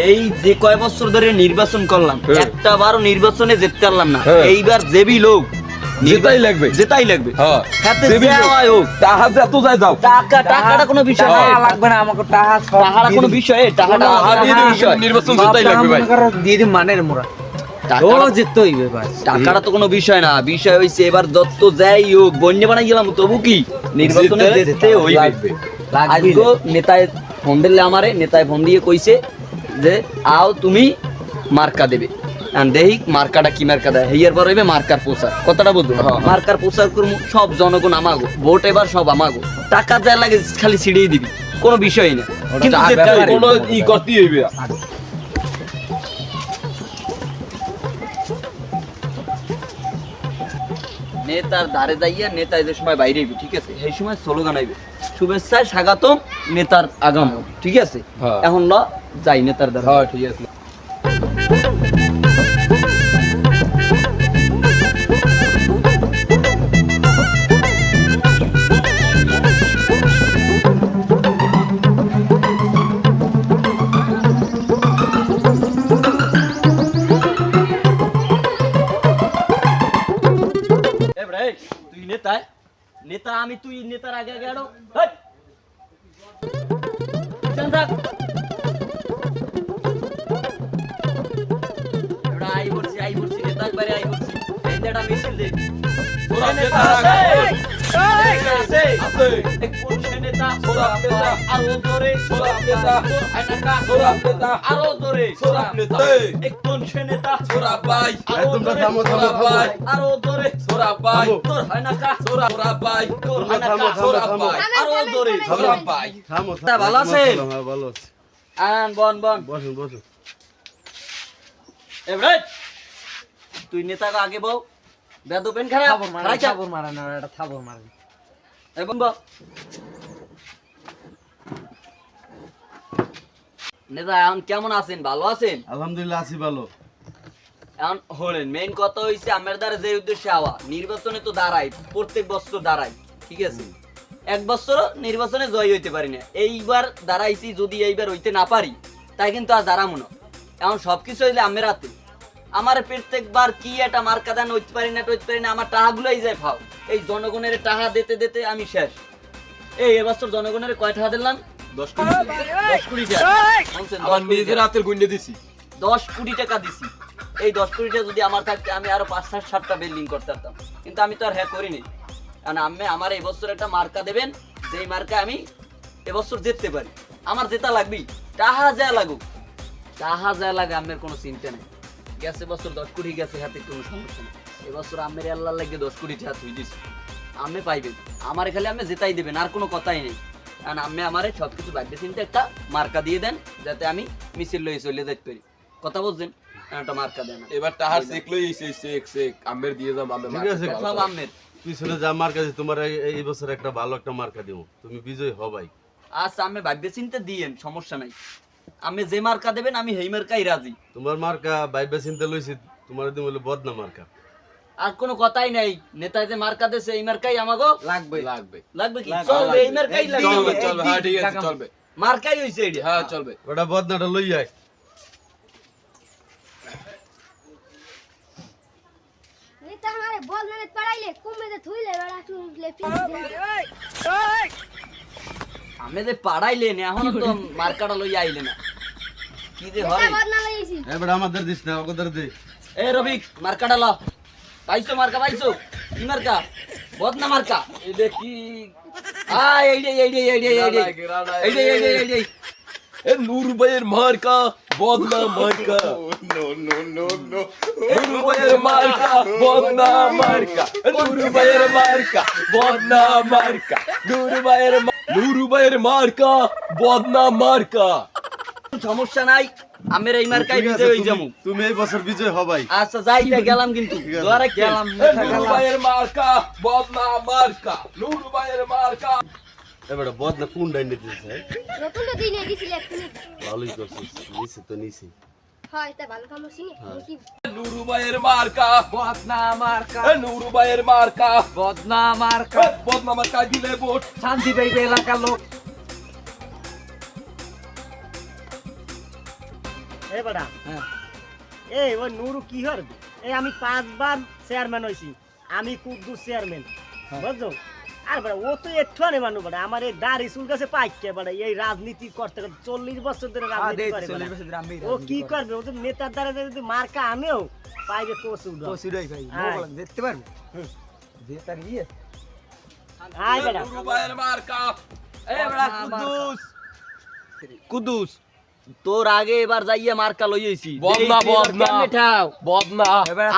এই যে কয় বছর ধরে নির্বাচন করলাম একটা বারও নির্বাচনে যেতে পারলাম না, এইবার জেবি লোক যেটাই লাগবে যেটাই লাগবে। হ্যাঁ হাতে জেবি লোক। যাওয়াই হোক, টাকা যত যায় যাও টাকাটা কোনো বিষয় না, লাগবে না আমাকে টাকা টাকাটা কোনো বিষয়, টাকাটা বিষয় নির্বাচন যেটাই লাগবে ভাই দিয়ে দিন মানের মোরা ও জিততে হইবে ভাই। টাকাটা তো কোনো বিষয় না, বিষয় হইছে এবার যত যাই হোক বন্যা বানাই গেলাম তবু কি নির্বাচনে যেতে হইবে। আজকে নেতায় ফোন দিলে আমারে, নেতায় ফোন দিয়ে কইছে যে আও তুমি মার্কা দেবে, দেখি মার্কাটা কি মার্কা দেয়, হেয়ার পর হইবে মার্কার প্রচার। কথাটা বলতো মার্কার প্রচার করবো, সব জনগণ আমাগো, ভোট এবার সব আমাগো, টাকা যা লাগে খালি ছিড়িয়ে দিবি, কোনো বিষয় না, কিন্তু যেতে হবে। কোনো ই করতেই হইবে। নেতার ধারে যাইয়া নেতা যে সময় বাইরে আইবে, ঠিক আছে, সেই সময় স্লোগান আইবে শুভেচ্ছায় স্বাগতম নেতার আগাম, ঠিক আছে। এখন ল যাই নেতার ধারে। হ্যাঁ ঠিক আছে। তুই নেতা, নেতা আমি, তুই নেতার আগে আগে আরো আই বলছি নেতার বাইরে আই বলছি, এটা মিছিল দে তোরা নেতা নেতা আছে আছে কোন নেতা সোরাব নেতা আরো জোরে সোরাব নেতা আইনাকা সোরাব নেতা আরো জোরে সোরাব নেতা কোন নেতা সোরাব ভাই তোমরা থামো থামো ভাই আরো জোরে সোরাব ভাই তোর আইনাকা সোরাব ভাই তোর থামো, আইনাকা থামো, সোরাব থামো। ভাই আরো জোরে সোরাব ভাই থামো তা ভালো আছেন? হ্যাঁ ভালো আছি। আন বন বসুন বসুন। এভরাইট তুই নেতাকে আগে বল, বেদো পেন খারাপ থাবর মারা থাবর মারা না এটা থাবর মারা এবং বল নেতা এখন কেমন আছেন, ভালো আছেন? আলহামদুলিল্লাহ আছি ভালো। এখন হলেন মেইন কথা হইছে আমার দ্বারা যে উদ্দেশ্যে আওয়া নির্বাচনে তো দাঁড়াই, প্রত্যেক বছর দাঁড়াই, ঠিক আছে, এক বছর নির্বাচনে জয় হইতে পারি না, এইবার দাঁড়াইছি, যদি এইবার হইতে না পারি তাই কিন্তু আর দাঁড়াবো না। এখন সবকিছু হইলে আমের হাতে, আমার প্রত্যেকবার কি একটা মার্কা দান হইতে পারি না, আমার টাকাগুলোই যায় ফাও, এই জনগণের টাকা দিতে দিতে আমি শেষ। এই এবছর জনগণের কয় টাকা দিলাম? 10 কোটি 10 কোটি টাকা। শুনছেন, 10 আমার কোটি নিজের টাকা। হাতের গুণে দিছি 10 কোটি টাকা দিছি, এই 10 কোটি টাকা যদি আমার থাকতে আমি আরো 5-7টা বিল্ডিং করতে পারতাম, কিন্তু আমি তো আর হ্যাঁ করিনি। কারণ আমি আমার এই বছর একটা মার্কা দেবেন, যেই মার্কা আমি এবছর জিততে পারি, আমার জেতা লাগবেই, টাহা যা লাগুক, টাহা যা লাগে আমার কোনো চিন্তা নেই। গেছে বছর 10 কোটি গেছে হাতে, কোনো সমস্যা নেই, এবছর আমের আল্লাহ লাগে 10 কোটি টাকা থুই দিছি, আমি পাইবেন, আমার খালি আমি জেতাই দেবেন, আর কোনো কথাই নেই। কারণ আমি আমারে সবকিছু ভাগ্যে চিন্তা একটা মার্কা দিয়ে দেন, যাতে আমি মিছিল লয়ে চলে যেতে পারি, কথা বলছেন, একটা মার্কা দেন। এবার টাহার চেক লই এসে চেক আমের দিয়ে যাও আমের ঠিক আছে। সব আমের। পিছনে যা মার্কা দিই তোমার এই বছর একটা ভালো একটা মার্কা দেবো, তুমি বিজয় হবাই। আচ্ছা আমি ভাগ্যে চিন্তা দিয়েন, সমস্যা নাই, আমি যে মার্কা দেবেন আমি সেই মার্কাই রাজি। তোমার মার্কা বাইবে চিন্তা লইছি, তোমার দিন বলে বদনা মার্কা। আর কোনো কথাই নাই, নেতায় যে মার্কা দেছে এই মার্কাই আমাগো লাগবে লাগবে লাগবে, কি চলবে, এই মার্কাই লাগবে, চলবে হ্যাঁ ঠিক আছে চলবে মার্কাই হইছে এটা। হ্যাঁ চলবে ওটা বদনাটা লই আয়। नेता हमारे बॉल मैंने पढ़ाई ले कुम में थोड़ी ले बड़ा तू लेफ्ट আমি যে পাড়াইলেন এখনো তো মার্কাটা লইয়া আইলে না, কি যে হয়। नेता बहुत ना गई सी এবার আমাদের দিস না, ওদের দে। এ রবিক মার্কাটা ল, পাইছো মার্কা, পাইছো কি মার্কা? বদনা মার্কা, এটা কি? এ নূর ভাইয়ের মার্কা বদনা মার্কা নূর ভাইয়ের মার্কা বদনা মার্কা নূর ভাইয়ের মার্কা বদনা মার্কা নূর ভাইয়ের মার্কা বদনা মার্কা। সমস্যা নাই, আমের এই মার্কাই ঠিক আছে, বিজয় হই যামু। তুমি এই বছর বিজয় হবাই। আচ্ছা যাইতে গেলাম, কিন্তু আছে। দোয়ারে গেলাম। নূর ভাইয়ের মার্কা বদনা মার্কা নূর ভাইয়ের মার্কা। এবার বদনা কোন ডাইনে দিছে? নতুন তো দিনে দিছিল এক মিনিট ভালোই করছিস, নিছে তো নিছে। হয় তা ভালো কাম হইছে কি নূর ভাইয়ের মার্কা বদনা মার্কা নূর ভাইয়ের মার্কা বদনা মার্কা বদনা মার্কা দিলে ভোট শান্তি পাইবে এলাকার লোক। এই বেটা হ্যাঁ। এই ওই নুরু কি করবে? এই আমি 5 বার চেয়ারম্যান হইছি, আমি কুদ্দুস চেয়ারম্যান, বুঝছো? আর বেটা ও তো একটু আনে মানুষ বেটা, আমার এই দাড়ি চুল গাছে পাইকে বেটা, এই রাজনীতি করতে করতে 40 বছর ধরে রাজনীতি করে বেটা। ও কি করবে? ও তো নেতার দ্বারা যদি মার্কা আনেও পাইবে কচু দেখতে পারবো যে তার ইয়ে আয় বেটা নুরু ভাইয়ের মার্কা এই বেড়া কুদ্দুস তোর আগে এবার যাইয়ে মার্কা লইয়েছি বদনা, বদনা। বদনা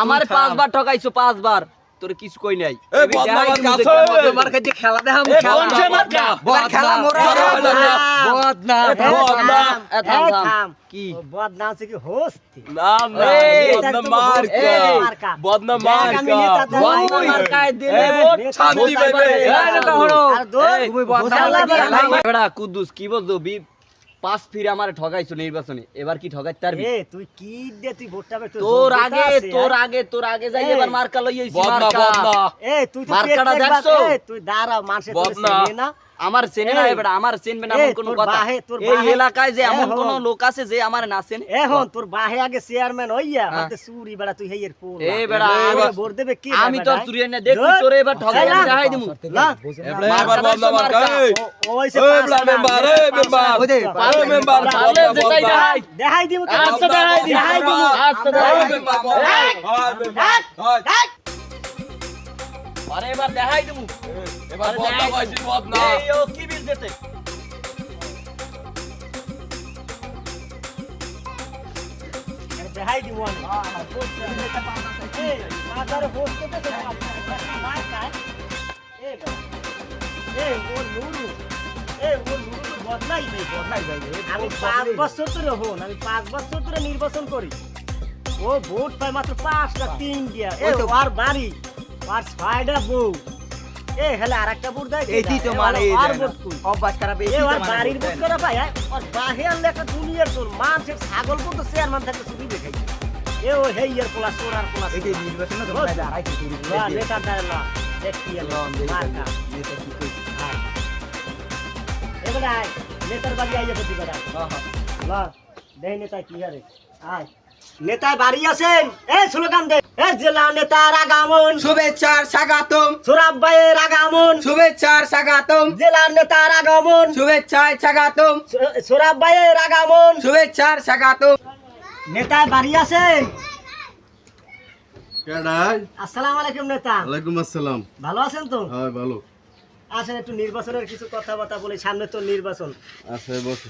আমার 5 বার ঠকাইছো, 5 বার তোর কিছু কই নাই। এই বদনা মার্কা আছে মার্কা যে খেলা দেখাম এই বদনা মার্কা খেলা মোরা বদনা বদনা থাম। কি বদনাম সে কি হোস্তি নাম না এই, বদনা এই, মার্কা বদনা আমি নেতা মার্কা দাঁড়াই। বদনা মার্কায় দিলে এই, ভোট নেতা শান্তি বসাই পাইবে। পারে। এই, নেতা হলো। আর দোষ এই, তুমি বদনা হোসালা মার্কা বেটা। বেড়া কুদ্দুস কি বলছো 5 ফিরে আমার ঠকাইছো নির্বাচনে, এবার কি ঠকাইতে পারবি? এ তুই কি দে তুই ভোটটা পে তোর আগে যাই এই, এবার মার্কা লইয়েছি বদনা মার্কা। বদনা এ তুই তো মার্কাটা প্রত্যেকবার- দেখছো? এ, তুই দাঁড়া মানুষের তোরে বদনা। চেনে না। আমার চেনে না এই, বেটা, আমার চেনবে না এই, এমন কোনো তোর কথা। তোর এই বাহে- এলাকায় যে এমন এখন- কোন লোক আছে যে আমার না চেনে? এখন তোর বাহে আগে চেয়ারম্যান হইয়া হ্যাঁ। হাতে চুরি বেড়া তুই হেইয়ের পোল এই বেড়া, ভোট দেবে কি আমি তোর চুরি এনে দেখ তোরে এবার ঠকাই না। দেখাই দিমু। না এবড়ে এবার বদনা মার্কা এই ও হইছে ওই পাঁচ বড়া আনা, মেম্বার, নেতা এই পাঁচ মেম্বার। আনা, ওই যে, বুঝছো? পারলে মেম্বার পারলে যেটাই দেখাই। দেখাই দিমু তো। আচ্ছা দেখাই দিই। দেখাই দিমু। আচ্ছা ওই দেখাই দিই। মেম্বার বদনা হয় মেম্বার হয় আরে এবার দেখাই দিমু। এবার বদনা হইছে বদনা এই ও কি বিল দিতে? দেখাই দিমু আমি। এই, মাথার ভোট দেবে তো মার খায়। এই বেটা, এই ও নুরু, এই ও নুরু তো বদলাই নেই, বদলাই যায়। আমি 5 বছর ধরে হন, আমি 5 বছর ধরে নির্বাচন করি। ও ভোট পায় মাত্র 5টা 3 দিয়া। এই আর বাড়ি, আর 6টা বউ। এই হেলে আরেকটা ভোট দেয়। এই তো মানে আর ভোট কই? অভ্যাস খারাপ এই এ ওর বাড়ির ভোট করা পায়, হ্যাঁ? ওর বাহে আনলে একটা দুনিয়ার চোর, মানুষের ছাগল তো চেয়ারম্যান থাকলে চুরি দেখাই। এ ও হেই এর পোলা চোর আর পোলা এই যে নির্বাচন না তোমরা দাঁড়াই কি নেতা দাঁড়ালো, দেখি এলো, মার্কা। নেতা কি কইছে আয়। এবারে আয়, নেতার বাড়ি আইয়া প্রতি বেড়া। ল, দেই নেতা কি হারে, আয়। নেতা বাড়ি আছেন? এই স্লোগান দে। এই জেলা নেতার আগমন, শুভেচ্ছার স্বাগতম সোরাব ভাইয়ের আগমন, শুভেচ্ছার স্বাগতম জেলার নেতার আগমন, শুভেচ্ছায় স্বাগতম সোরাব ভাইয়ের আগমন। শুভেচ্ছার স্বাগতম নেতা বাড়ি আছেন? কেডাই আসসালামু আলাইকুম নেতা, ওয়ালাইকুম আসসালাম ভালো আছেন তো? হয় ভালো আসেন একটু নির্বাচনের কিছু কথাবার্তা বলি, সামনে তো নির্বাচন। আছে বসে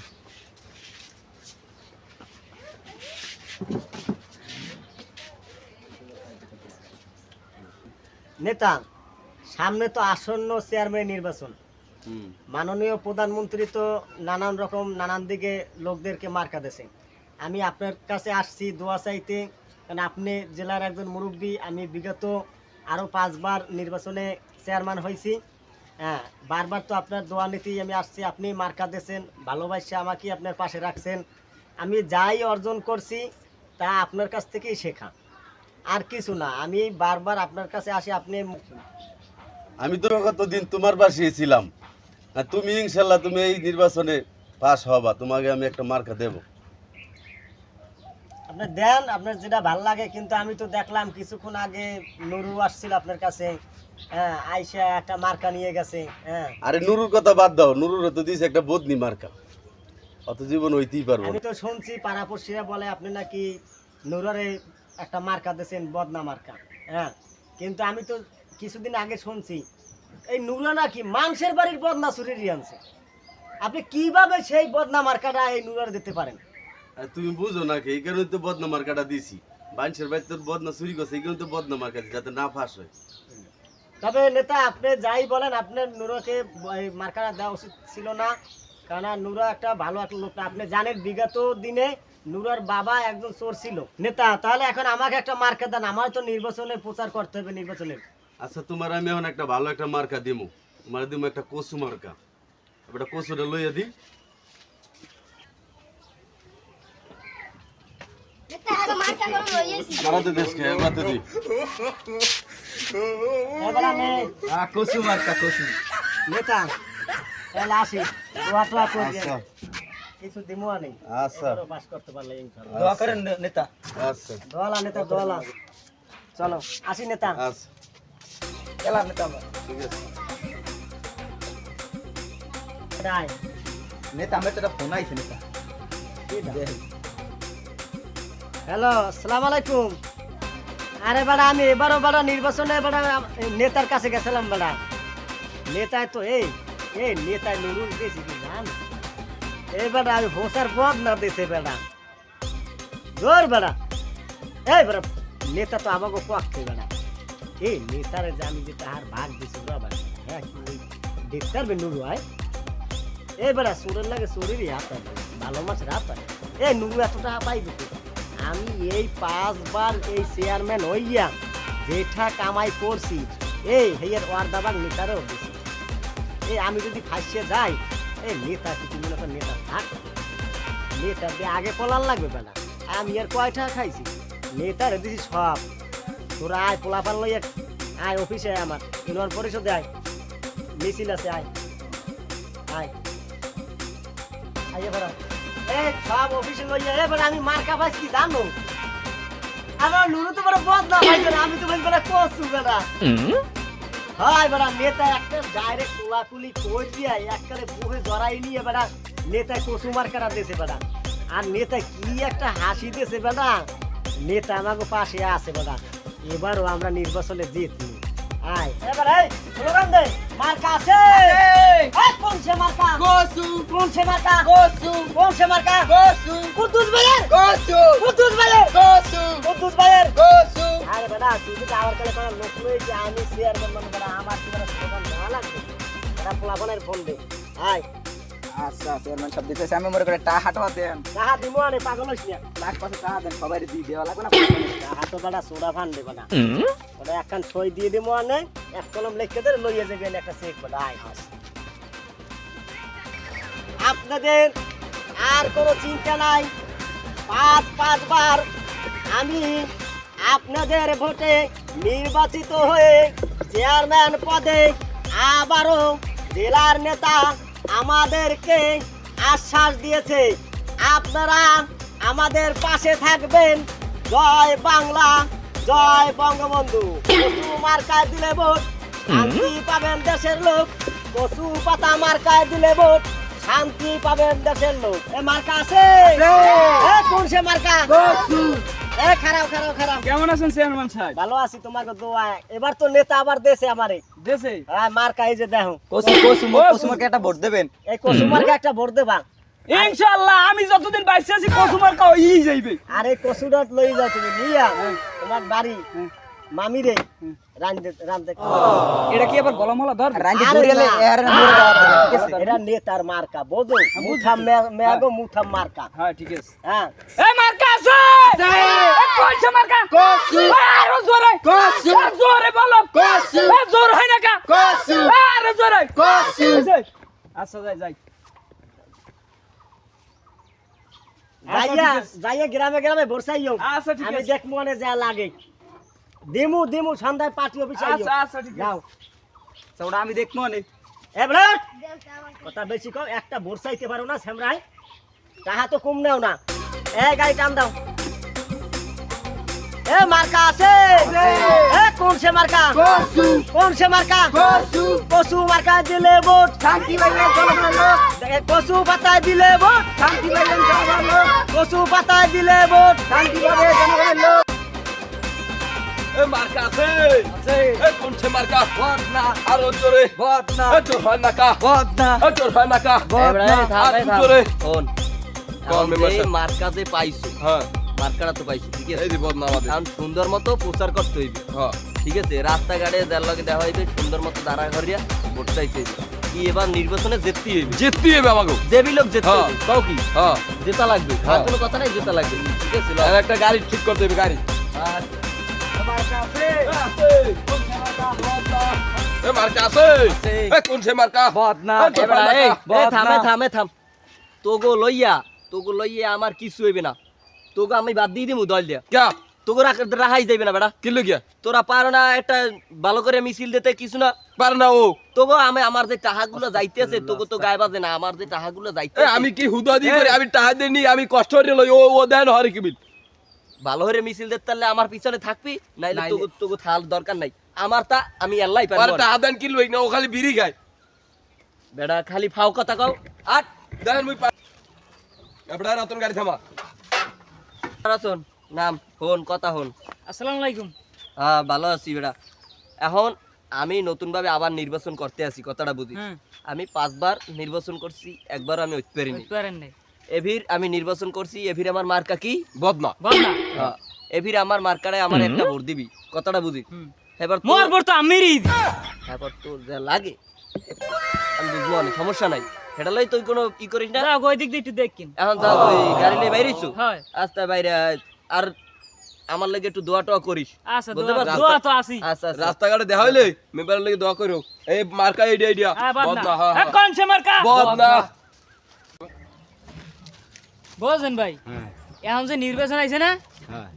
নেতা, সামনে তো আসন্ন চেয়ারম্যান নির্বাচন। মাননীয় প্রধানমন্ত্রী তো নানান রকম নানান দিকে লোকদেরকে মার্কা দিয়েছে। আমি আপনার কাছে আসছি দোয়া চাইতে, কারণ আপনি জেলার একজন মুরব্বী। আমি বিগত আরও 5 বার নির্বাচনে চেয়ারম্যান হয়েছি। হ্যাঁ, বারবার তো আপনার দোয়া নীতি আমি আসছি, আপনি মার্কা দিয়েছেন, ভালোবাসে আমাকে আপনার পাশে রাখছেন। আমি যাই অর্জন করছি তা আপনার কাছ থেকেই শেখা, আর কিছু না। আমি বারবার আপনার কাছে আসি, আপনি আমি তো কতদিন তোমার পাশে ছিলাম আর তুমি ইনশাল্লাহ তুমি এই নির্বাচনে পাস হবা, তোমাকে আমি একটা মার্কা দেব। আপনার দেন, আপনার যেটা ভালো লাগে। কিন্তু আমি তো দেখলাম কিছুক্ষণ আগে নুরু আসছিল আপনার কাছে, হ্যাঁ, আইসা একটা মার্কা নিয়ে গেছে। হ্যাঁ, আরে নুরুর কথা বাদ দাও, নুরুর তো দিয়েছে একটা বদনি মার্কা, অত জীবন হইতেই পারবো আমি না। তো শুনছি পাড়াপড়শিরা বলে আপনি নাকি নুরারে একটা মার্কা দিয়েছেন, বদনা মার্কা। হ্যাঁ, কিন্তু আমি তো কিছুদিন আগে শুনছি এই নুরা নাকি মানুষের বাড়ির বদনা চুরি আনছে। আপনি কিভাবে সেই বদনা মার্কাটা এই নুরার দিতে পারেন? আর তুমি বুঝো না কি, এই কারণে তো বদনা মার্কাটা দিছি। মানুষের বাড়ি তোর বদনা চুরি করছে, এই কারণে তো বদনা মার্কা দিছি, যাতে না ফাঁস হয়। তবে নেতা, আপনি যাই বলেন, আপনার নুরাকে এই মার্কাটা দেওয়া উচিত ছিল না, কারণ নুরা একটা ভালো একটা লোক না। আপনি জানেন বিগত দিনে নুরার বাবা একজন চোর ছিল। নেতা, তাহলে এখন আমাকে একটা মার্কা দেন, আমার তো নির্বাচনে প্রচার করতে হবে নির্বাচনের। আচ্ছা, তোমার আমি এখন একটা ভালো একটা মার্কা দিমু, তোমার দিমু একটা কচু মার্কা। একটা কচুটা লইয়া দিই। নেতা আগে মার্কা করে লইয়েছি। মারাতে দেশকে মারাতে দিই। এবার আমি কসু মার্কা কসু নেতা তাহলে আসি, দোয়া টোয়া করি। আচ্ছা কিছু দিমু আনি আচ্ছা এবারও পাস করতে পারলে ইনশাআল্লাহ। দোয়া করেন নেতা। আচ্ছা দোয়ালা নেতা দোয়ালা। চলো আসি নেতা। আচ্ছা গেলাম নেতা আমরা। ঠিক আছে রাই নেতা আমার একটা ফোন আইছে নেতা। হ্যালো আসসালামু আলাইকুম। আরে বাড়া আমি এবারও বাড়া নির্বাচনে বাড়া নেতার কাছে গেছিলাম বাড়া। নেতায় তো এই নেতায় নুরুল দিয়েছি কি জান এই বাড়া আমি ভোসার পদ না দিতে বেড়া জোর বেড়া এই বেড়া নেতা তো আমাকে পক্ষে বেড়া এই নেতারে যে আমি যে তাহার ভাগ দিছি বাবা হ্যাঁ কি ওই দেখতে পারবে নুরু হয় এই বেড়া চোরের লাগে চোরেরই হাত হয় ভালো মাছের হাত হয় এই নুরু এত টাকা পাইবে তো আমি এই 5 বার এই চেয়ারম্যান হইয়া যেটা কামাই করছি এই হেয়ার ওয়ার্দাবাগ নেতারও দিছি এই আমি যদি ফাঁসিয়ে যাই এই নেতা কিছু মনে কর নেতা থাক নেতা দিয়ে আগে পলান লাগবে বেলা আমি আর কয়টা খাইছি নেতারে দিছি সব তোরা আয় পোলাপান লইয়া আয় অফিসে আয় আমার ইউনিয়ন পরিষদে আয় মিছিল আছে আয় আয় এবার সব অফিসে লইয়া এবার আমি মার্কা পাইছি জানো আমার নুরু তো বড় বদনা পাইছে আমি তো বলি বড় কসু বেড়া হয় বেড়া নেতা একটা ডাইরেক্ট কোলাকুলি কই দিয়া এককালে বুহে জড়াই নিয়ে বেড়া নেতা কসু মার্কাটা দিয়েছে বেড়া আর নেতা কি একটা হাসি দিয়েছে বেড়া নেতা আমাকে পাশে আছে বেড়া এবারও আমরা নির্বাচনে জিতনি আয় এবার এই স্লোগান দে মার্কা আছে এই কোন সে মার্কা কসু কোন সে মার্কা কসু কোন সে মার্কা কসু কুদ্দুস ভাইয়ের কসু কুদ্দুস ভাইয়ের কসু কুদ্দুস ভাইয়ের কসু আরে বেটা তুই যদি আবার কালে কোনো লোক লই যে আমি চেয়ারম্যান মানে বেটা আমার কি বেটা স্লোগান না লাগবে বেটা পোলাপনের ফোন দে আয় আচ্ছা চেয়ারম্যান সব দিতেছে আমি মনে করে টাকা হাঁটোয়া দেন। টাকা দিমু আনে পাগল হইছ না লাখ পাশে টাকা দেন সবাই দিয়ে দেওয়া লাগবে না। টাকা তো বেটা সোডা ফান দে বেটা ওটা একখান সই দিয়ে দিমু আনে এক কলম লিখে দে লইয়া যাবেন একটা চেক বেটা আয় আপনাদের আর কোনো চিন্তা নাই 5 বার আমি আপনাদের ভোটে নির্বাচিত হয়ে চেয়ারম্যান পদে আবারও জেলার নেতা আমাদেরকে আশ্বাস দিয়েছে আপনারা আমাদের পাশে থাকবেন জয় বাংলা জয় বঙ্গবন্ধু কচু মার্কায় দিলে ভোট শান্তি পাবেন দেশের লোক কচু পাতা মার্কায় দিলে ভোট শান্তি পাবেন দেশের লোক এ মার্কা আছে এ কোন সে মার্কা এ খারাপ খারাপ খারাপ কেমন আছেন চেয়ারম্যান সাহেব? ভালো আছি তোমাকে দোয়া এবার তো নেতা আবার দেশে আমারে দেশে হ্যাঁ মার্কা এই যে দেখো কসুমাকে একটা ভোট দেবেন। এই কচু মার্কা একটা ভোট দেবা ইনশাআল্লাহ আমি যতদিন বাইসে আছি কসুমার্কা হইই যাইবে। আর এই কচুটা লই যাও তুমি নিয়া তোমার বাড়ি মামি রে রান্দে এটা কি আবার গলমলা ধর রাঞ্জি আরে দূর গেলে না। এর মরে যাওয়া ঠিক আছে। এটা নেতার মার্কা বোঝো মুথাম মেয়াগো মুথাম মার্কা হ্যাঁ ঠিক আছে। হ্যাঁ এ মার্কা আছে এ কোন সে মার্কা কসু আরে জোরে কসু জোরে বলো কসু এ জোর হয় না কা কসু আরে জোরে কসু আচ্ছা যাই যাই যাইয়া গ্রামে গ্রামে বর্ষাইও আচ্ছা ঠিক আমি আছে। দেখবো মানে যা লাগে দিমু সন্ধ্যায় পার্টি অফিসে আচ্ছা আচ্ছা ঠিক আছে। যাও আচ্ছা ওটা আমি দেখবো না। এ ব্রাট দেলটা আমার কথা বেশি কম একটা বর্ষাইতে পারো না স্যামরাই তাহা তো কম নেও না এ গাড়ি টান দাও এ মার্কা আছে এ কোন সে মার্কা কসু কোন সে মার্কা কসু কচু মার্কা দিলে ভোট শান্তি পাইবেন জনগণের লোক কচু পাতায় দিলে ভোট শান্তি পাইবেন জনগণের লোক কচু পাতায় দিলে ভোট শান্তি পাবে জনগণের লোক এ মার্কা আছে আছে এ কোন সে মার্কা ভোট না আরো জোরে ভোট না এ জোর হয় না কা ভোট না এ জোর হয় না কা ভোট না আর জোরে কোন কোন member সাহেব? মার্কা যে পাইছো হ্যাঁ মার্কাটা তো পাইছো ঠিক আছে এই দিব না আমাদের কারণ সুন্দর মতো প্রচার করতে হইবে হ্যাঁ ঠিক আছে রাস্তাঘাটে যার লগে দেওয়া হইবে সুন্দর মতো দাঁড়া করিয়া ভোট চাইতে হইবে। কি এবার নির্বাচনে জিততে হইবে জিততে হবে আমাকে দেবী লোক জিততে হ্যাঁ। হইবে তাও কি হ্যাঁ জেতা লাগবে আর হ্যাঁ। কোনো কথা নাই জেতা লাগবে ঠিক আছে আর একটা গাড়ি ঠিক করতে হবে গাড়ি আর এ মার্কা আছে আছে। এ কোন সে মার্কা ভোট না এ জোর হয় না এই, কা? এই, থামে থাম তোগো লইয়া আমার কিছু হইবে না তোগো আমি বাদ দিয়ে দিমু দল দিয়া ক্যা তোকে রাখাই যাইবে না বেটা। কি লগিয়া তোরা পারো না একটা ভালো করে মিছিল দিতে কিছু না পার না ও তবু আমার যে টাহাগুলো যাইতেছে তোকে তো গায়ে বাজে না আমার যে টাহাগুলো এ, যাইতেছে আমি কি হুদা দি করি আমি টাকা দেনি আমি কষ্ট করে লই ও ও দেন হরে কি বিল ভালো করে মিছিল দিতে তাহলে আমার পিছনে থাকবি নাইলে তোকে তোকে থাল দরকার নাই আমার তা আমি আল্লাহই আর পারবো টাকা দেন কি লই না ও খালি বিড়ি খায় বেটা খালি ফাও কথা কও আর দেন মুই এবড়া রাতন গাড়ি থামা রাসন নাম হন কথা হন। আসসালামু আলাইকুম। হ্যাঁ ভালো আছি বেটা। এখন আমি নতুন ভাবে আবার নির্বাচন করতে আছি কথাটা বুঝি। আমি 5 বার নির্বাচন করছি একবার আমি হইতে পারিনি। পারেন নাই এভির আমি নির্বাচন করছি এভির আমার মার্কা কি বদনা বল না। হ্যাঁ, এভির আমার মার্কারে আমার একটা ভোট দিবি কথাটা বুঝি। এবার মোর বর তো আমিরই এবার তোর যা লাগে আমি বুঝবো অনেক সমস্যা নাই সেটা লই তুই কোনো ই করিস না। যাও ওই দিক দিয়ে একটু দেখকিন। এখন যা তুই গাড়ি নিয়ে বাইরেছো হয় আস্তে বাইরে আয়। আর আমার লাগে একটু দোয়া টোয়া করিস। আচ্ছা বুঝতে পারছো? দোয়া তো আসি। আচ্ছা আচ্ছা রাস্তাঘাটে দেখা হইলে মেম্বারের লাগি দোয়া করো এই মার্কা আইডিয়া আইডিয়া হ্যাঁ বাদ বদনা না। হ্যাঁ এ কোন সে মার্কা? বদনা বুঝেন ভাই এখন যে নির্বাচন আইছে না হ্যাঁ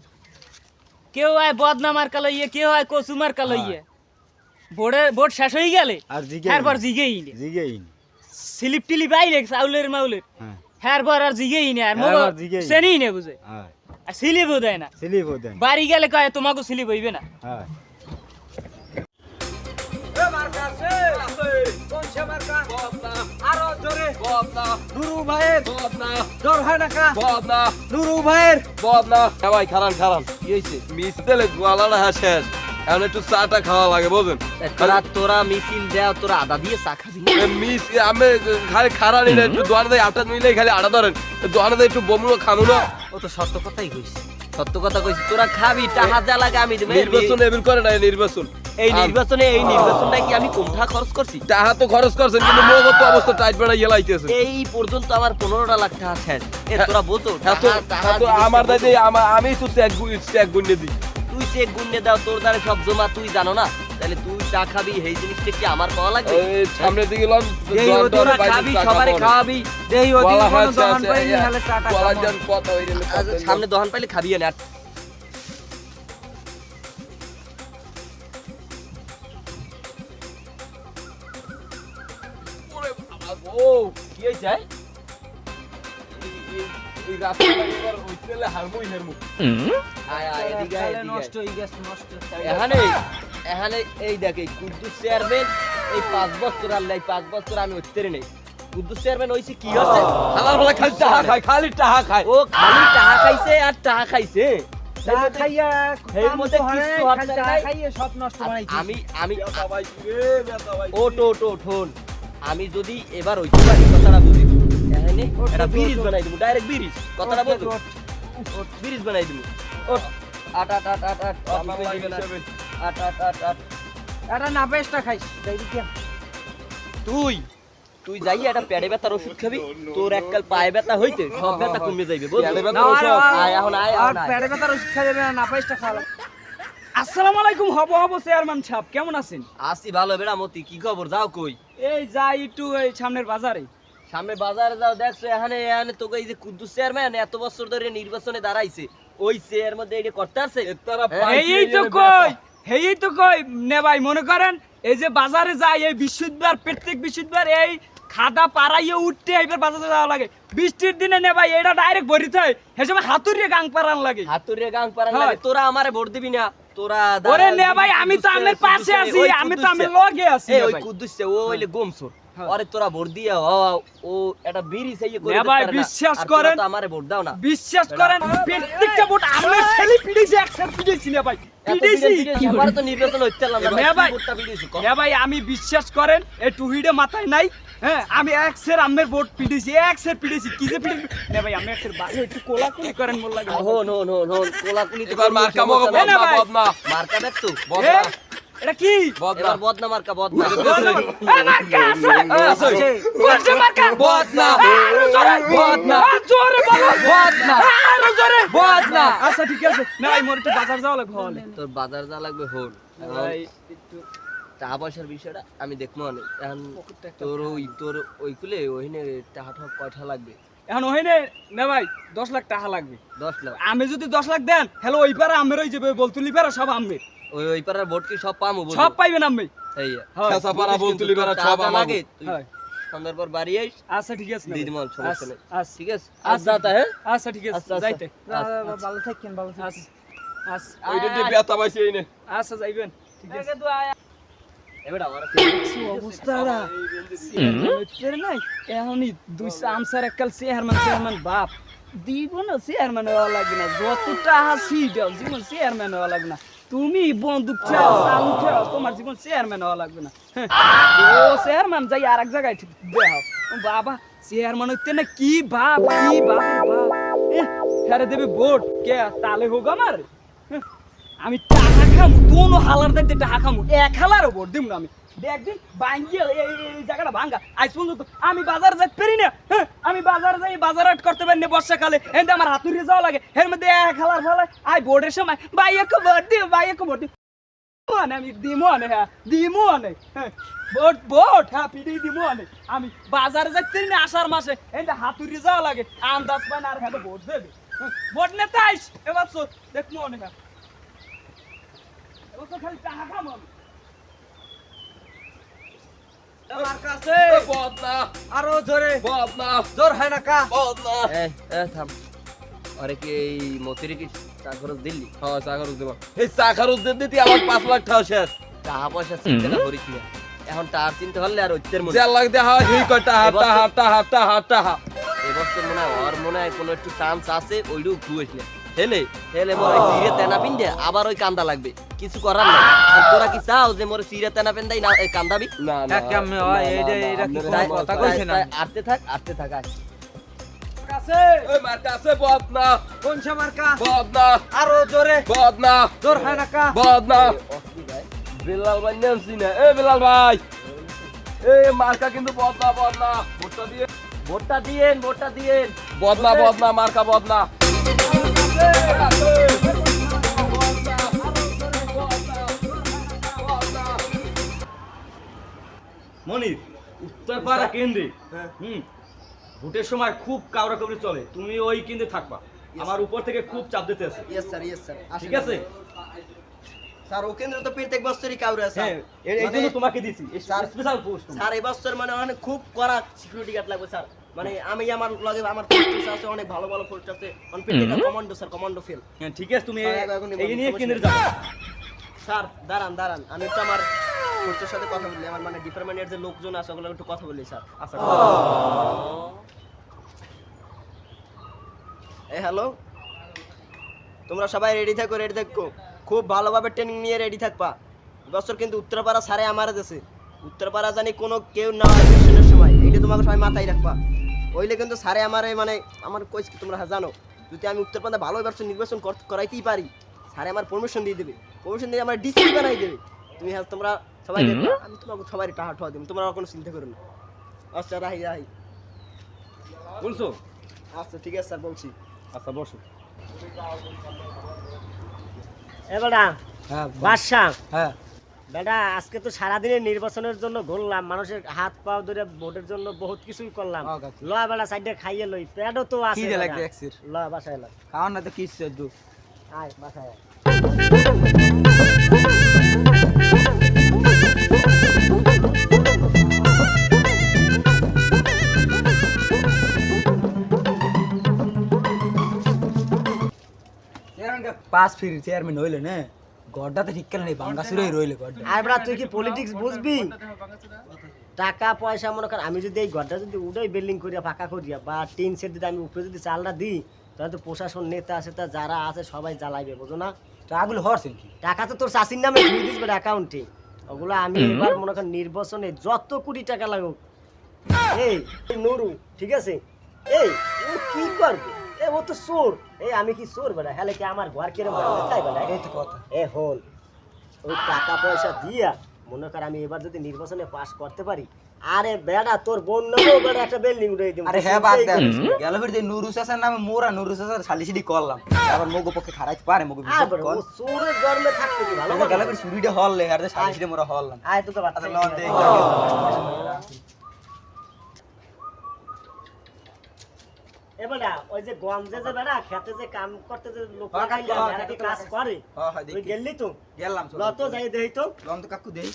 কেউ আয় বদনা মার্কা লইয়ে কেউ আয় কচু মার্কা লইয়ে ভোট শেষ হয়ে গেলে আর এরপর জিগেই নে জিগেইন স্লিপ টিলি বাইরে চাউলের মাউলের হ্যাঁ এরপর আর জিগেই নে আর এরপর জিগেই নে। সেনি নে বুঝে হ্যাঁ আর স্লিপও দেয় না। স্লিপও দেন বাড়ি গেলে কয় তোমাকে স্লিপ হইবে না। হ্যাঁ ভাই খারান খারান কি হইছে? মিস দিলে গোয়ালাটা হাসেন এখন একটু চাটা খাওয়া লাগে বুঝেন তোরা মিছিল দেও তোরা আদা দিয়ে চা খাবি না? মিস আমি খালি খারানি না একটু দোয়ানে দেয় আটা মিলে খালি আটা ধরেন দোয়ানে দেয় একটু বমুলো খামু না ও তো সত্য কথাই কইছে সত্য কথা কইছি তোরা খাবি টাকা যা লাগে আমি দেব। নির্বাচন এবিল করে না নির্বাচন এই নির্বাচনটা কি আমি কোনটা খরচ করছি? টাকা তো খরচ করছেন কিন্তু মগত অবস্থা টাইট বেড়া ইয়েলাইতেছে এই পর্যন্ত আমার 15টা লাখ টাকা শেষ। এ তোরা বোঝো আমার দাদি আমি তো ট্যাগ গুণে দিই তুই চেক গুণে দাও তোর দ্বারা সব জমা তুই জানো না তাহলে তুই চা খাবি এই জিনিসটা কি আমার পাওয়া লাগবে? এই সামনে দিকে লন এই ও তোরা খাবি সবারে খাওয়াবি দেই ওদিন কোনো দহন পাইনি হলে চাটা খাবো। সামনে দহন পাইলে খাবি না। ও কি হইছে? এই রাস্তা এবার হইতেলে হারমুই হারমু আয় আয় এদিকে আয়, এদিকে আয়। নষ্ট হয়ে গেছে নষ্ট। এখানে এই দেখে কুদ্দুস চেয়ারম্যান এই 5 বছর আল্লাহ 5 বছর আমি উত্তরে নেই কুদ্দুস চেয়ারম্যান হইছে কি হচ্ছে আমার বলে খালি টাকা খায় খালি টাকা খায় ও খালি টাকা খাইছে আর টাকা খাইছে চা খাইয়া এর মধ্যে কিছু হাত নাই। খাইয়ে সব নষ্ট বানাইছি আমি ভাই রে বেটা ভাই ওঠ আমি যদি এবার ওই কথাটা বুঝি এখানে একটা ব্রিজ বানাই দেবো ডাইরেক্ট ব্রিজ কথাটা বলতো ব্রিজ বানাই দেবো ওঠ আট আট আট আট আট আট আট আট আট এটা না পেস্টটা খাইস তুই যাই একটা পেটে ব্যথার ওষুধ খাবি তোর এককাল পায়ে ব্যথা হইতে সব ব্যথা কমে যাইবে পেটে ব্যথার ওষুধ? আয় এখন আয় এখন আয়। পেটে ব্যথার ওষুধ খাই দেবে না পেস্টটা খাওয়া আসসালামু আলাইকুম হব চেয়ারম্যান সাহেব কেমন আছেন? আসি ভালো বেড়া মতি কি খবর যাও কই এই যাই একটু এই সামনের বাজারে। সামনে বাজারে যাও দেখছো এখানে তোকে এই যে কুদ্দুস চেয়ারম্যান এত বছর ধরে নির্বাচনে দাঁড়াইছে ওই চেয়ার মধ্যে এটা করতে আসছে তারা এই তো কই নে ভাই মনে করেন এই যে বাজারে যাই এই বৃহস্পতিবার প্রত্যেক বৃহস্পতিবার এই খাদা পাড়াইয়ে উঠতে এইবার বাজারে যাওয়া লাগে বৃষ্টির দিনে নে ভাই এটা ডাইরেক্ট ভরিতে হয় সেই সময় হাতুড়িয়ে গাং পারান লাগে। হাতুড়ে গাং পারান হয়। লাগে তোরা আমারে ভোট দিবি না তোরা ওরে নে ভাই আমি তো আমের পাশে আছি আমি তো আমের লগে আছি এই নে ওই ভাই। কুদ্দুস ও হইলে গোমসর হ্যাঁ। আরে তোরা ভোট দিয়া ও এটা বিড়ি চাইয়ে করে নে দিতে ভাই, পারে না। বিশ্বাস আর তোরা করেন। তো আমারে ভোট দাও না বিশ্বাস করেন প্রত্যেকটা ভোট আমের ছেলে পিড়িছে একসাথে পিড়িছি নে ভাই পিড়িছি আমারে তো নির্বাচন হইতে না নে ভাই। ভোটটা পিড়িছি নে ভাই আমি বিশ্বাস করেন এই টুহিডে মাথায় নাই হ্যাঁ আমি একসের আমের ভোট পিড়িছি একসের পিড়িছি কি যে পিড়ি নে ভাই আমি একসের বাইরে একটু কোলাকুলি করেন মোর লাগে হন কোলাকুলি তো এবার মার্কা মগ এ না বদনা ভাই। বদনা মার্কা দেখছো এ, এটা কি বদনা এবার বদনা মার্কা বদনা এ, মার্কা আছে আছে। কোন সে মার্কা বদনা আরো জোরে বদনা জোরে বলো বদনা আরো জোরে বদনা আচ্ছা ঠিক আছে না ভাই মোর একটু বাজার যাওয়া লাগবে হলে তোর বাজার যা লাগবে হন ভাই একটু টাকা পয়সার বিষয়টা আমি দেখবো অনেক এখন তোর ওই কুলে ওইখানে টাকা কয়টা লাগবে এখন ওখানে না ভাই 10 লাখ টাকা লাগবে। 10 লাখ আমি যদি 10 লাখ দেন হ্যালো ওই পারে আমের ওই যে বলতুলি পারে সব আমের ওই পাড়ার ভোট কি সব পামু বল সব পাইবেন আমি। এই চাচা পাড়া বলতুলি পাড়া সব লাগে আমাকে তুই সন্ধ্যার পর বাড়ি আইস আচ্ছা ঠিক আছে দিদি মন সমস্যা নেই আচ্ছা ঠিক আছে আচ্ছা তা হ্যাঁ আচ্ছা ঠিক আছে আচ্ছা, যাইতে আচ্ছা। ভালো থাকেন ভালো থাকেন আচ্ছা ওইটা দিয়ে ব্যথা পাইছে এই নে আচ্ছা যাইবেন ঠিক আছে এবারে আমার অবস্থাটা নাই এখনই দুই আমসার একাল চেয়ারম্যান বাপ দিব না চেয়ারম্যান হওয়া লাগবে না যতটা হাসি দাও জীবন চেয়ারম্যান হওয়া লাগবে না তুমি বন্দুক ঠেও চালু ঠেও তোমার জীবন চেয়ারম্যান হওয়া লাগবে না ও চেয়ারম্যান যাই আর এক জায়গায় দেখাও বাবা চেয়ারম্যান হইতে না কি বাপ হ্যারে দেবে ভোট কে তালে হোক আমার আমি টাকা খামু দোনো হালার দাইতে টাকা খামু এক হালারও ভোট দিব না আমি একদিন ভাঙ্গিয়ে এই জায়গাটা ভাঙ্গা আজ পর্যন্ত আমি বাজার যাইতে পারি না হ্যাঁ আমি বাজার যাই বাজার হাট করতে পারি না বর্ষাকালে এতে আমার হাতুড়ি যাওয়া লাগে এর মধ্যে এক হালার ফেলায় আই ভোটের সময় ভাইয়াকে ভোট দিও আমি দিমো আনে হ্যাঁ দিমো আনে হ্যাঁ ভোট হ্যাঁ পিড়ি দিমো আনে আমি বাজারে যাইতে পারি না আষাঢ় মাসে এতে হাতুড়ি যাওয়া লাগে আন্দাজ পায় না আর হ্যাঁ ভোট দেবে ভোট নেতে আইস এবার দেখবো অনেক খালি টাকা খামো আমি আমার কাছে বদনা আরো জোরে বদনা জোর হয় না কা বদনা এই থাম আরে কি এই মতিরে কি চা খরচ দিলি হ্যাঁ চা খরচ দেব এই চা খরচ দিতে আমার 5 লাখ টাকা শেষ টাকা পয়সা চিন্তা না করিস না এখন টাকার চিন্তা হলে আর ঐত্যের মনে 4 লাখ দিয়ে হয় এই কয়টা হাটা এবছর মনে হয় কোনো একটু চান্স আছে ওইটুকু খুঁজলে হেলে মোর সিরে তেনা পিন্দে আবার ওই কান্দা লাগবে কিছু করার নাই আর তোরা কি চাও যে মোর সিরে তেনা পিন্দাই না কান্দাবি না না কেমনে হয় এইটা কি কোনো কথা কইছেন না আটতে থাক আয় কাছে ওই মার্কা আছে বদনা কোন মার্কা বদনা আরো জোরে বদনা জোর হয় না কা বদনা অসলি ভাই বিলাল ভাই নামছি না এ বিলাল ভাই এ মার্কা কিন্তু বদনা ভোটটা দিয়েন বদনা মার্কা বদনা মনির উত্তরপাড়া কেন্দ্রে ভোটের সময় খুব কাউরাকাউরি চলে, তুমি ওই কেন্দ্রে থাকবা। আমার উপর থেকে খুব চাপ দিতে আছে। ইয়েস স্যার ঠিক আছে স্যার ও কেন্দ্র তো প্রত্যেক বছরই কাউরে আছে হ্যাঁ, এই জন্য তোমাকে দিছি স্যার স্পেশাল পোস্ট। স্যার এই বছর মানে অনেক খুব কড়া সিকিউরিটি গার্ড লাগবে স্যার। মানে আমি আমার লগে আমার ফোর্স আছে, অনেক ভালো ভালো ফোর্স আছে, মানে প্রত্যেকটা কমান্ডো স্যার, কমান্ডো ফেল। হ্যাঁ ঠিক আছে, তুমি এখন এই নিয়ে কেন্দ্রে যাবে। স্যার দাঁড়ান আমি একটু আমার ফোর্সের সাথে কথা বলি, আমার মানে ডিপার্টমেন্টের যে লোকজন আছে ওগুলো একটু কথা বলি স্যার। আচ্ছা হ্যালো, তোমরা সবাই রেডি থাকো, খুব ভালোভাবে ট্রেনিং নিয়ে রেডি থাকবা। এবছর কিন্তু উত্তরপাড়া সারে আমার দেশে, উত্তরপাড়া জানি কোনো কেউ না হয় ইলেকশনের সময়, এইটা তোমাকে সবাই মাথায় রাখবা। ওইলে কিন্তু সারে আমারে মানে আমার কইস তোমরা জানো, যদি আমি উত্তরপাড়া ভালো এবছর নির্বাচন করাইতেই পারি, সারে আমার পারমিশন দিয়ে দেবে, পারমিশন দিয়ে আমার ডিসি বানাই দেবে। তুমি হ্যাঁ তোমরা সবাই দেখবা, আমি তোমাকে সবাই টাকা ঠোয়া দেবো, তোমরা কোনো চিন্তা করো না। আচ্ছা রাহি বলছো? আচ্ছা ঠিক আছে স্যার, বলছি। আচ্ছা বসো। এবারে হ্যাঁ বাদশা হ্যাঁ বেটা, আজকে তো সারাদিনের নির্বাচনের জন্য ঘুরলাম, মানুষের হাত পা ধরে ভোটের জন্য বহুত কিছুই করলাম। ল বেটা সাইডে খাইয়ে লই, পেটও তো আছে। কি যে লাগবে এক্সির ল বাসায় ল, খাওয়ান না তো কি দু আয় বাসায় আয়। পাস ফির চেয়ারম্যান হইলে না গড়টাতে ঠিক কেন নেই, বাঙ্গাসুরেই রইলে গড়টা। আর বেটা তুই কি পলিটিক্স বুঝবি? টাকা পয়সা মনে কর, আমি যদি এই ঘরটা যদি উড়াই বিল্ডিং করিয়া ফাঁকা করিয়া বা টিন সেট দিতে আমি উপরে যদি চালটা দিই, তাহলে তো প্রশাসন নেতা আছে, তা যারা আছে সবাই জ্বালাইবে, বুঝো না? টাকাগুলো হরছেন কি? টাকা তো তোর চাষির নামে ধুয়ে দিস বেটা অ্যাকাউন্টে, ওগুলো আমি এবার মনে কর নির্বাচনে যত কোটি টাকা লাগুক। এই নুরু ঠিক আছে, এই ও কি করবে? এ ও তো চোর। এই আমি কি চোর বেটা? হ্যাঁ কি আমার ঘর কেরম তাই বেটা? এই তো কথা। এ হল ওই টাকা পয়সা দিয়া মনে কর আমি এবার যদি নির্বাচনে পাস করতে পারি, আরে বেটা তোর বোন নামেও বেটা একটা বিল্ডিং উঠাই দিব। আরে হ্যাঁ বাদ দেন, গেল ফির যে নুরুস হাসান নামে মোরা নুরুস হাসান সালিসিডি করলাম, আবার মগো পক্ষে খারাইতে পারে, মগো আর বেটা ও চোরের জন্মে থাকতে কি ভালো গেল ফির সুরিডে হললে আর সালিসিডি মোরা হললাম। আয় তোকে বাচ্চা আচ্ছা লন দেখ এবারে ওই যে গঞ্জে যে বেড়া খেতে যে কাম করতে যে লোক হ্যাঁ, লাগাইলে হ্যাঁ, যারা কি হ্যাঁ, কাজ করে হ্যাঁ, তুই গেলি তো গেলাম লত যাই দেই তো লন্ত কাকু দেই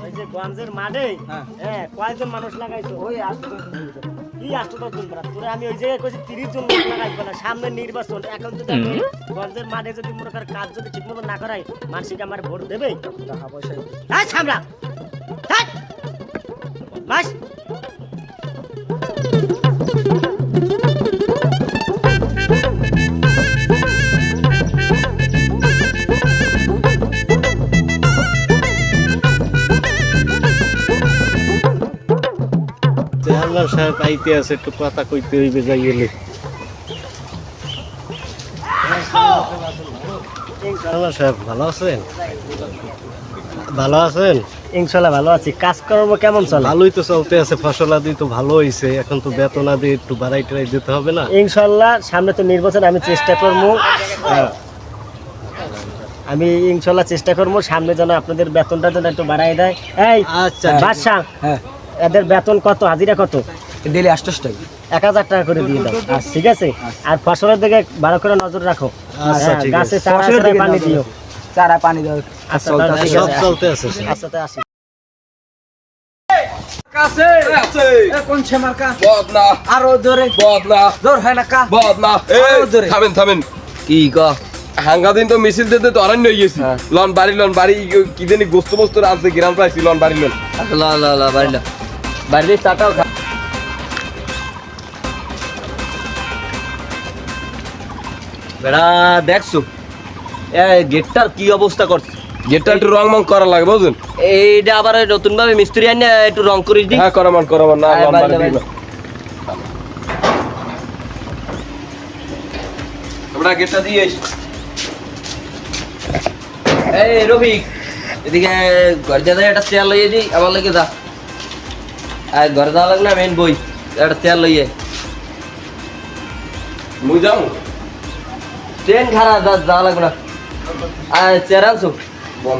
ওই যে গঞ্জের মাঠে হ্যাঁ কয়জন মানুষ লাগাইছো ওই কি 8-10 জন বড়া তোরে আমি ওই জায়গায় কইছি 30 জন লোক লাগাইবো না সামনে নির্বাচন এখন তো দেখো গঞ্জের মাঠে যদি মনে কর কাজ যদি ঠিকমতো না করাই মানুষকে আমার ভোট দেবে টাকা পয়সা এই সামলা থাক বাস চেয়ারম্যান সাহেব আইতে আছে, একটু কথা কইতে হইবে যাই গেলে। চেয়ারম্যান সাহেব ভালো আছেন? ভালো আছেন? ইনশাআল্লাহ ভালো আছি কাজকর্ম কেমন চলে ভালোই তো চলতে আছে, ফসল আদি তো ভালো হয়েছে, এখন তো বেতন আদি একটু বাড়াই টাড়াই দিতে হবে না? ইনশাআল্লাহ সামনে তো নির্বাচন আমি চেষ্টা করবো আমি ইনশাআল্লাহ চেষ্টা করবো সামনে যেন আপনাদের বেতনটা যেন একটু বাড়াই দেয় এই আচ্ছা বাদশা হ্যাঁ এদের বেতন কত হাজিরা কত ডেলি 28 টাকা 1000 টাকা করে দিয়ে দাও আর ঠিক আছে আর ফসলের দিকে ভালো করে নজর রাখো আচ্ছা, ঠিক গাছে আছে। চারা ফসলের দিকে পানি নজর দিও চারা পানি দাও আচ্ছা তাহলে ঠিক সব আছে চলতে আছে স্যার। আচ্ছা তাই আসি কাছে আছে কোন সে মার্কা বদনা আরো জোরে বদনা জোর হয় না কা বদনা এই আরো জোরে। থামেন থামেন কি ক হাঙ্গা দিন তো মিছিল দিতে তো অরণ্য হয়ে গেছি লন বাড়ি কি জানি গোস্ত মোস্ত রাঁধছে গ্রাম পাইছি লন বাড়ি লন লা লা লা বাড়িলা বাড়িতে চাটাও খা বেড়া দেখছো গেটটার কি অবস্থা করছে গেটটা একটু রং মং করা লাগে বুঝুন এইটা আবার নতুন ভাবে মিস্ত্রি আইনে একটু রং করিস দি হ্যাঁ করমান না আয়, লন বাড়ি বাড়ি বাড়ি। দিল আমরা গেটটা দিয়ে এসি এই রফিক এদিকে ঘর যা একটা চেয়ার লইয়ে দি আমার লাগে যা আর ঘরে যাওয়া লাগে না মেন বই একটা চেয়ার লইয়ে মুই যাও ট্রেন খারাপ যাওয়া লাগবে না আর চেয়ার আনছো বল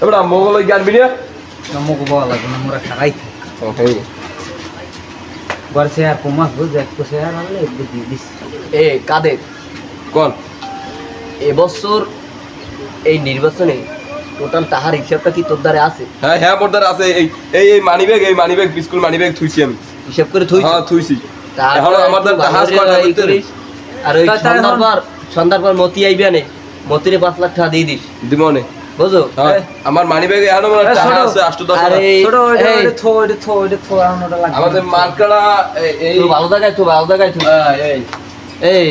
এবার মোগল ওই গান বিনিয়া নমক বাবা লাগবে না মোরা খারাই ঘর সে আর কমাস বুঝ একটু সে আর হলে একটু দিয়ে দিস এ কাদের কোন এবছর এই নির্বাচনে টোটাল টাকার হিসাবটা কি তোর দ্বারা আছে হ্যাঁ হ্যাঁ মোর দ্বারা আছে এই মানিব্যাগ স্কুল মানিব্যাগ থুইছি আমি হিসাব করে থুই হ্যাঁ থুইছি এখন আমার দ্বারা হাস করা হইতে রে আর ওই সন্ধ্যার পর মতি আইবে নে মতিরে 5 লাখ টাকা দিয়ে দিস দিমনে বুঝো হ্যাঁ আমার মানিব্যাগ এখন আমার টাকা আছে 8-10 আরে ছোট ওইটা এই, থো আর ওটা লাগবে আমাদের মার্কাটা এই তুই ভালো জায়গায় তুই হ্যাঁ, এই এই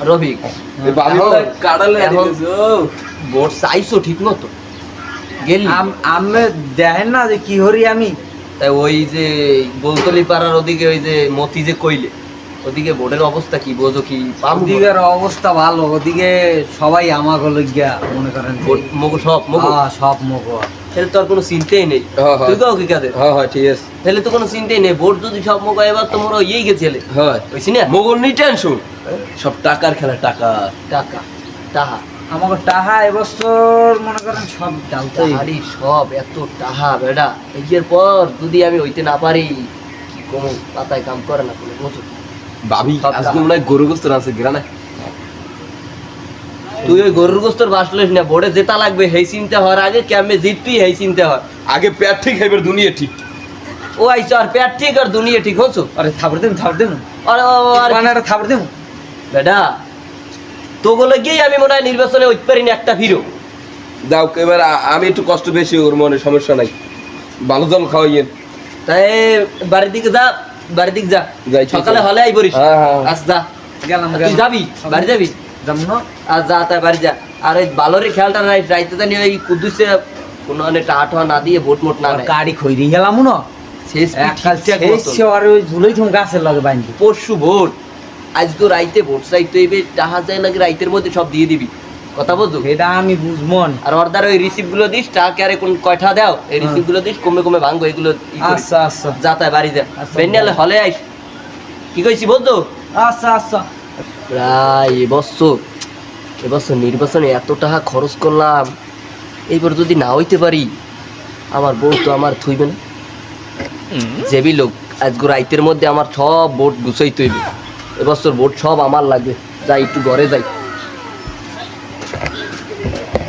রবিক এই বাবিটা কাটালে এখন- দিতেছো ভোট চাইছো ঠিক মতো গেলি আমি দেখেন না যে কি হরি আমি তাই ওই যে গোলতলি পাড়ার ওদিকে ওই যে মতি যে কইলে ওদিকে ভোটের অবস্থা কি বোঝো কি পাবো ওদিকের অবস্থা ভালো ওদিকে সবাই আমার হলো গিয়া মনে করেন যে, মগো সব মগো সব মগো তাহলে তো আর কোনো চিন্তাই নেই হ্যাঁ, হ্যাঁ। তুই কাও কি কাদের হ্যাঁ হ্যাঁ ঠিক আছে তাহলে তো কোনো চিন্তাই নেই ভোট যদি সব মগো এবার তো মোরা ইয়েই গেছিলে হ্যাঁ বুঝছি না মগর নি টেনশন সব টাকার খেলা টাকা টাকা টাকা আমাকে টাহা এবছর মনে করেন সব ডালতে তাহারি সব এত টাহা বেডা এর পর যদি আমি হইতে না পারি কি কোনো পাতায় কাম করে না কোনো বুঝো ভাবি সব আজকে মনে হয় গরু গোস্ত আছে গ্রানে তুই ওই গরুর গোস্তর বাস লইস না ভোটে জেতা লাগবে সেই চিন্তা হওয়ার আগে কেমনে জিতবি সেই চিন্তা হয় আগে পেট ঠিক এবার দুনিয়া ঠিক ও আইসো আর পেট ঠিক আর দুনিয়া ঠিক হচ্ছো আরে থাপড় দেন আর আর বানারে থাপড় দেন বেডা তো বলে গিয়ে আমি মনে হয় নির্বাচনে হইতে পারিনি একটা ফিরো দাও এবার আমি একটু কষ্ট বেশি ওর মনে সমস্যা নাই ভালো জল খাওয়াইয়েন তাই বাড়ির দিকে যা বাড়ির দিকে যা যাইছি, সকালে যাই। হলে আই পড়িস হ্যাঁ, হ্যাঁ। আজ যা গেলাম তুই যাবি বাড়ি যাবি যাম না আর যা তাই বাড়ি যা আর ওই বালরের খেয়ালটা নাই রাইতে জানি ওই কুদ্দুসে কোনো মানে টাহা না দিয়ে ভোট মোট না নেয় গাড়ি খইরি গেলাম না শেষ একখাল শেষ আর ওই ঝুলাই থুম গাছের লগে বাইন্ধি পরশু ভোট আজ তো রাইতে ভোট চাইতে হইবে টাহা যায় নাকি রাইতের মধ্যে সব দিয়ে দিবি কথা বলছো এটা আমি বুঝমন আর অর্ডার ওই রিসিপ্ট গুলো দিস টাকা আরে কোন কয়টা দাও এই রিসিপ্ট গুলো দিস কমে কমে ভাঙবো এগুলো ই করিস। আচ্ছা আচ্ছা যা তাই বাড়ি যা আচ্ছা, বেনিয়ালে হলে আইস কি কইছি বলতো আচ্ছা আচ্ছা প্রায় এবছর নির্বাচনে এত টাকা খরচ করলাম, এইবার যদি না হইতে পারি আমার বউ তো আমার থইবে না। যেবি লোক আজকে রাইতের মধ্যে আমার সব ভোট গুছাই তৈবে, এবছর ভোট সব আমার লাগবে। যাই একটু ঘরে যাই।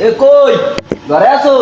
এ কই ঘরে আছো?